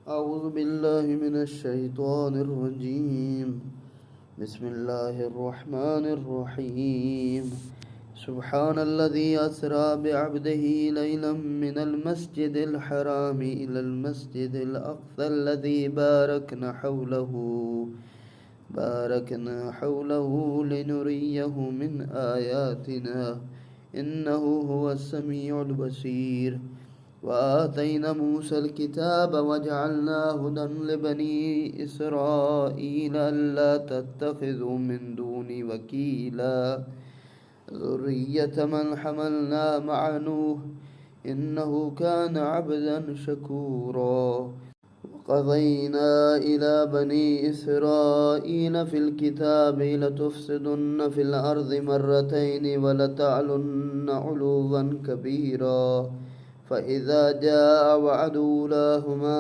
أعوذ بالله من الشيطان الرجيم. بسم الله الرحمن الرحيم. سبحان الذي أسرى بعبده ليلا من المسجد الحرام إلى المسجد الأقصى الذي باركنا حوله لنريه من آياتنا إنه هو السميع البصير. وآتينا موسى الكتاب وجعلناه هدى لبني إسرائيل ألا تتخذوا من دوني وكيلا ذرية من حملنا مع نوح إنه كان عبدا شكورا. وقضينا إلى بني إسرائيل في الكتاب لتفسدن في الأرض مرتين ولتعلن علوا كبيرا فإذا جاء وعد أولاهما